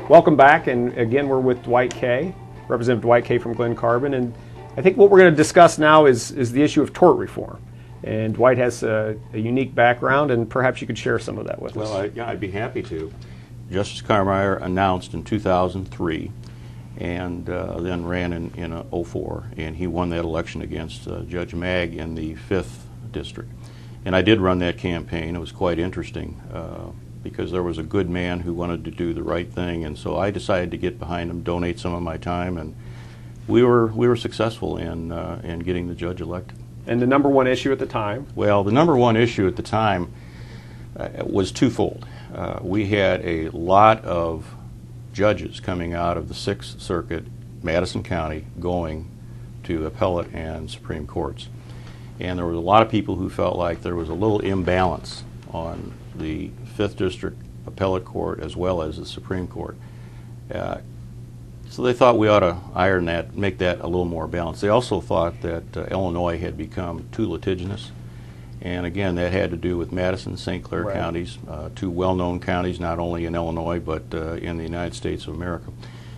Welcome back, and again we're with Dwight Kay, Representative Dwight Kay from Glen Carbon, and I think what we're going to discuss now is the issue of tort reform. And Dwight has a unique background, and perhaps you could share some of that with us. Well, I'd be happy to. Justice Carmeier announced in 2003 and then ran in 2004, and he won that election against Judge Mag in the 5th District. And I did run that campaign. It was quite interesting because there was a good man who wanted to do the right thing, and so I decided to get behind him, donate some of my time, and we were successful in getting the judge elected. And the number one issue at the time? Well, the number one issue at the time was twofold. We had a lot of judges coming out of the 6th Circuit, Madison County, going to appellate and Supreme Courts. And there were a lot of people who felt like there was a little imbalance on the 5th District Appellate Court as well as the Supreme Court. So they thought we ought to iron that, make that a little more balanced. They also thought that Illinois had become too litigious. And again, that had to do with Madison, St. Clair Right. counties, two well-known counties, not only in Illinois, but in the United States of America.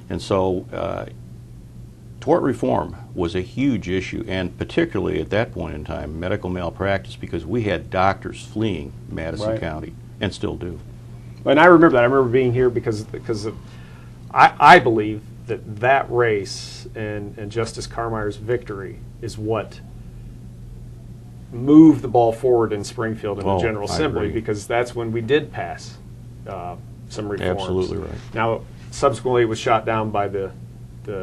And so tort reform was a huge issue, and particularly at that point in time, medical malpractice, because we had doctors fleeing Madison Right. County, and still do. And I remember that. I remember being here because I believe that race and Justice Carmeier's victory is what moved the ball forward in Springfield in the General Assembly, because that's when we did pass some reforms. Absolutely right. Now, subsequently, it was shot down by the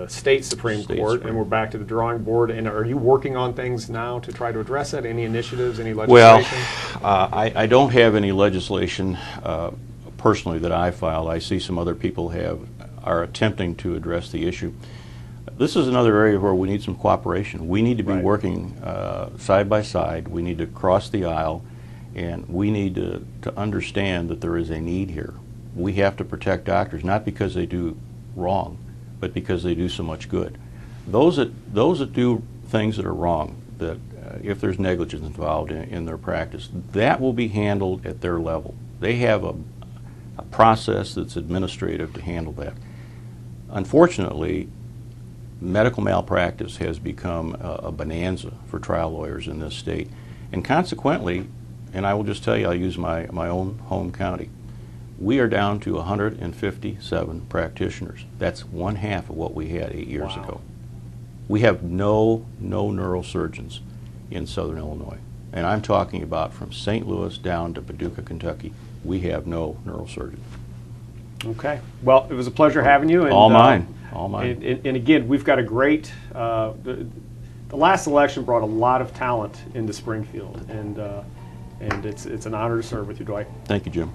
state Supreme Court, and we're back to the drawing board. And are you working on things now to try to address that? Any initiatives, any legislation? Well, I don't have any legislation personally that I filed. I see some other people are attempting to address the issue. This is another area where we need some cooperation. We need to be Right. working side by side. We need to cross the aisle, and we need to understand that there is a need here. We have to protect doctors, not because they do wrong, but because they do so much good. Those that do things that are wrong, that if there's negligence involved in their practice, that will be handled at their level. They have a process that's administrative to handle that. Unfortunately, medical malpractice has become a bonanza for trial lawyers in this state. And consequently, and I will just tell you, I'll use my own home county, we are down to 157 practitioners. That's 1/2 of what we had 8 years Wow. ago. We have no neurosurgeons in Southern Illinois. And I'm talking about from St. Louis down to Paducah, Kentucky. We have no neurosurgeons. Okay. Well, it was a pleasure having you. And, All mine. All mine. And again, we've got a great. The last election brought a lot of talent into Springfield, and it's an honor to serve with you, Dwight. Thank you, Jim.